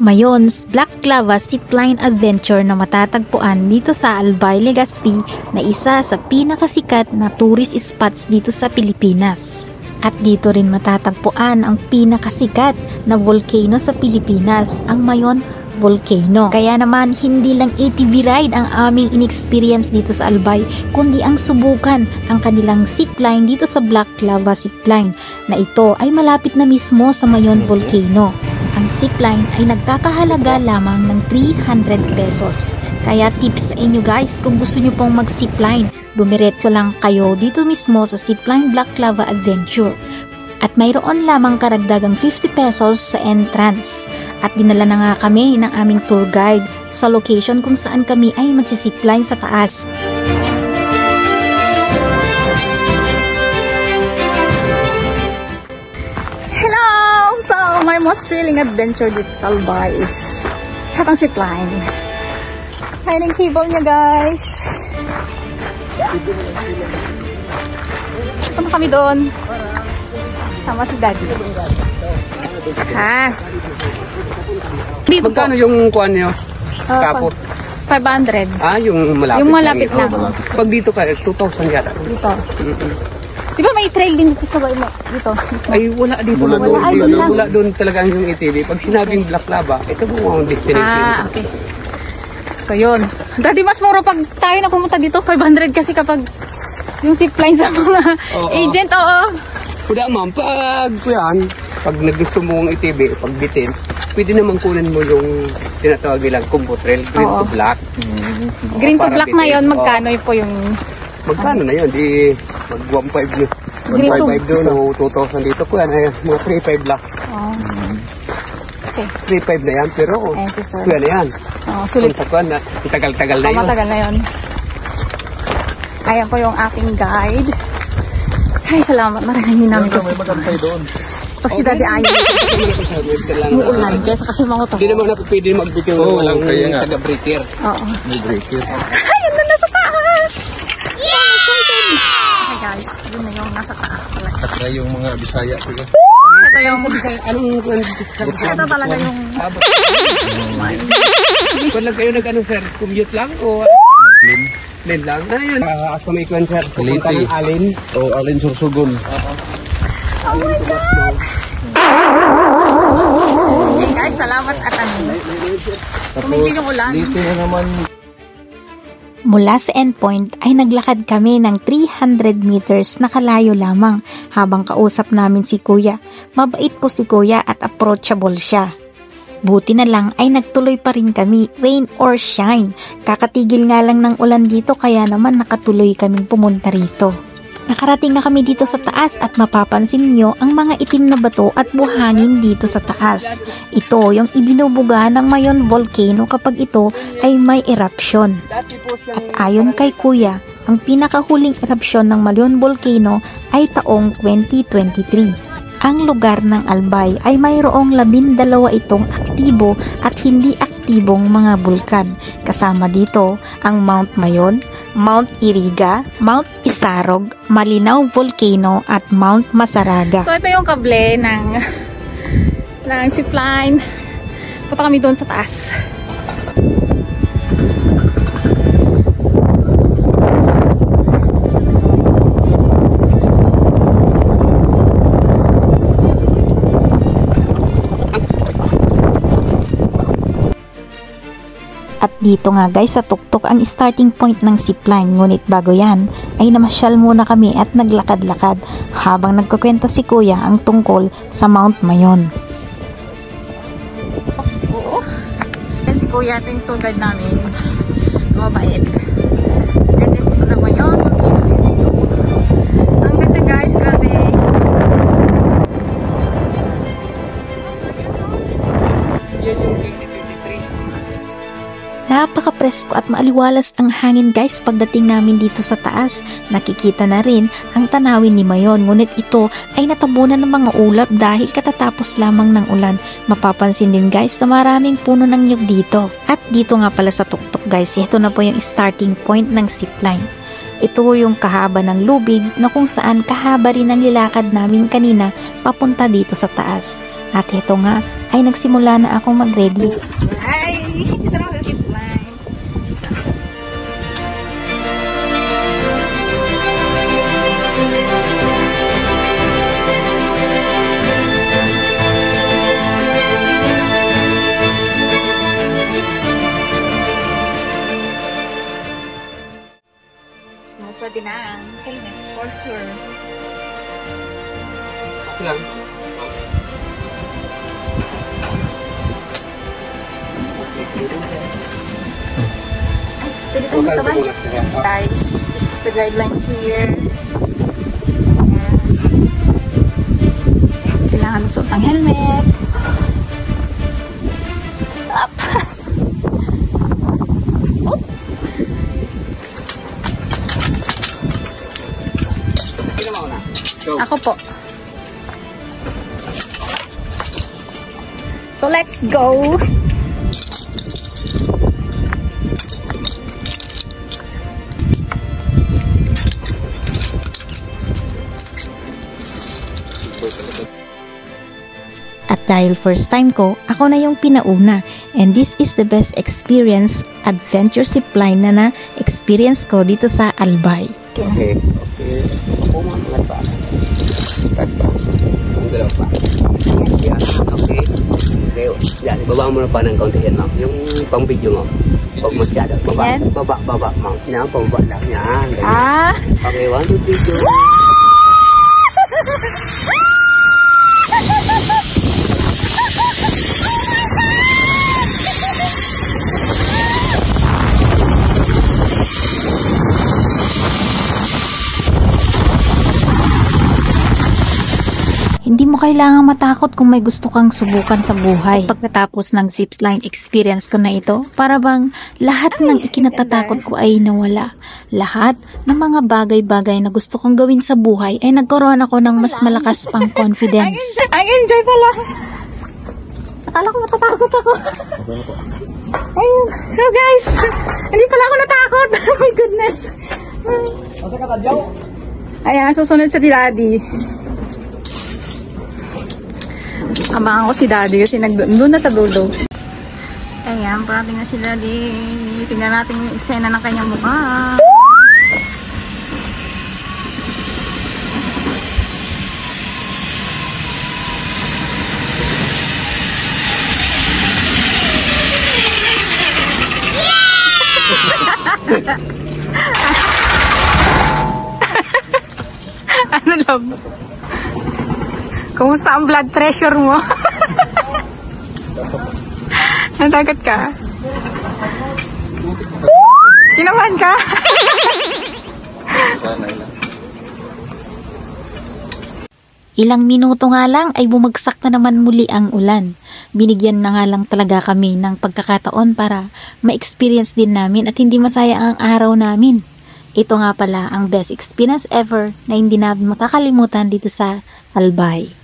Mayon's Black Lava Zipline Adventure na matatagpuan dito sa Albay, Legazpi na isa sa pinakasikat na tourist spots dito sa Pilipinas. At dito rin matatagpuan ang pinakasikat na volcano sa Pilipinas, ang Mayon Volcano. Kaya naman hindi lang ATV ride ang aming inexperience dito sa Albay, kundi ang subukan ang kanilang zipline dito sa Black Lava Zipline na ito ay malapit na mismo sa Mayon Volcano. Ang zipline ay nagkakahalaga lamang ng 300 pesos. Kaya tips sa inyo guys, kung gusto nyo pong mag-zipline, dumiretso lang kayo dito mismo sa Zipline Black Lava Adventure. At mayroon lamang karagdagang 50 pesos sa entrance. At dinala na nga kami ng aming tour guide sa location kung saan kami ay magsisipline sa taas. My most thrilling adventure dito sa Albay is hatang zipline. Kaya ng cable niya guys. Punta kami doon. Sama si Daddy. Ha? Dito magkano yung kuhan nyo? Kapo? 500. Ah, yung malapit. Yung malapit lang. Pag dito ka, 2,000 yata. Dito. Di ba may trail din dito sa dito? Ay, wala dito. Wala doon talaga yung ATV. Pag sinabing Black Lava, ito po ang destination. Ah, okay. So, yun. Dati mas mura pag tayo na pumunta dito, 500 kasi kapag yung zipline sa mga agent, oo. Kuda ma'am, pag nagusto mo ang ATV, pag bitin, pwede naman kunin mo yung tinatawag nilang combo trail, green to black. Green to black na yun, magkano po yung... Magkano na yun? Di mag 1.5 yun. 1.5 doon o 2,000 dito. Kuya na yan, mga 3.5 lang. Okay. 3.5 na yan, pero kuya na yan. Sulit. Kung sa na, tagal-tagal na yun. Matagal na yun. Ayan po yung aking guide. Ay, salamat. Maraming namin kasi. Kasi dati ayaw. Umuulan. Kasi mga to. Hindi naman na pwede magbitiw ng walang taga-breaker. Oo. May breaker. Ayun na nasa taas! Okay guys, yun na yung nasa taas talaga. At na yung mga Bisaya ko. Ito yung... Ito talaga yung... Kung lang kayo nag-ano sir, commute lang o... Plane lang? Ayun. Sa may kwan sir, pupunta ng Alin. O Alin Sursugon. Oh my God! Okay guys, salamat at ano. Tumigil yung ulan. Dito na naman. Mula sa endpoint ay naglakad kami ng 300 meters na kalayo lamang habang kausap namin si Kuya. Mabait po si Kuya at approachable siya. Buti na lang ay nagtuloy pa rin kami, rain or shine. Kakatigil nga lang ng ulan dito kaya naman nakatuloy kaming pumunta rito. Nakarating na kami dito sa taas at mapapansin nyo ang mga itim na bato at buhangin dito sa taas. Ito yung ibinubuga ng Mayon Volcano kapag ito ay may eruption. At ayon kay Kuya, ang pinakahuling eruption ng Mayon Volcano ay taong 2023. Ang lugar ng Albay ay mayroong 12 itong aktibo at hindi aktibong mga bulkan. Kasama dito ang Mount Mayon, Mount Iriga, Mount Isarog, Malinaw Volcano at Mount Masaraga. So ito yung kable ng zipline. Punta kami doon sa taas. At dito nga guys sa tuktok ang starting point ng zipline, ngunit bago yan ay namasyal muna kami at naglakad-lakad habang nagkukwento si Kuya ang tungkol sa Mount Mayon. Oo. Yan si Kuya, ito yung tour guide namin. Mabait. And this is the Mayon Volcano dito. Ang ganda guys, grabe. Napaka-presko at maaliwalas ang hangin guys pagdating namin dito sa taas. Nakikita na rin ang tanawin ni Mayon, ngunit ito ay natabunan ng mga ulap dahil katatapos lamang ng ulan. Mapapansin din guys na maraming puno ng nyug dito. At dito nga pala sa tuktok guys, ito na po yung starting point ng zipline. Ito yung kahaba ng lubid na kung saan kahaba rin ang nilakad namin kanina papunta dito sa taas. At ito nga, ay nagsimula na akong mag-ready. Ay! Ito na sa zipline. So, din ang helmet for sure. Okay lang. Pwede tayo masabay. Guys, this is the guidelines here. Kailangan suot ang helmet. Up. Oop. Ako po. So let's go. At dahil first time ko, ako na yung pinauna. And this is the best experience, adventure zipline na na-experience ko dito sa Albay. Okay. Okay. Pumangat pa. Cut pa. Ang galaw pa. Yan. Okay. Okay. Yan. Ibaba mo na pa ng kaunti yan, ma'am. Yung pang video mo. Huwag masyado. Baba. Yan? Baba, ma'am. Yan. Pababa lang. Yan. Ganyan. Ah! Okay. 1, 2, 3, 2. Hindi mo kailangang matakot kung may gusto kang subukan sa buhay. At pagkatapos ng zipline experience ko na ito, para bang lahat ng ikinatatakot ko ay nawala. Lahat ng mga bagay-bagay na gusto kong gawin sa buhay ay nagkaroon ako ng mas malakas pang confidence. Ang enjoy pala. Akala ko matatakot ako. Ayun. Hello guys. Hindi pala ako natakot. Oh my goodness. Ayan, susunod sa Daddy. Abangan ko si Daddy kasi doon na sa dulo. Ayan, parating na si Daddy. Tingnan natin yung eksena ng kanyang mukha. Ano lang? Kumusta ang blood pressure mo? Natagat ka? Kinabahan ka? Ilang minuto nga lang ay bumagsak na naman muli ang ulan. Binigyan na nga lang talaga kami ng pagkakataon para ma-experience din namin at hindi masaya ang araw namin. Ito nga pala ang best experience ever na hindi namin makakalimutan dito sa Albay.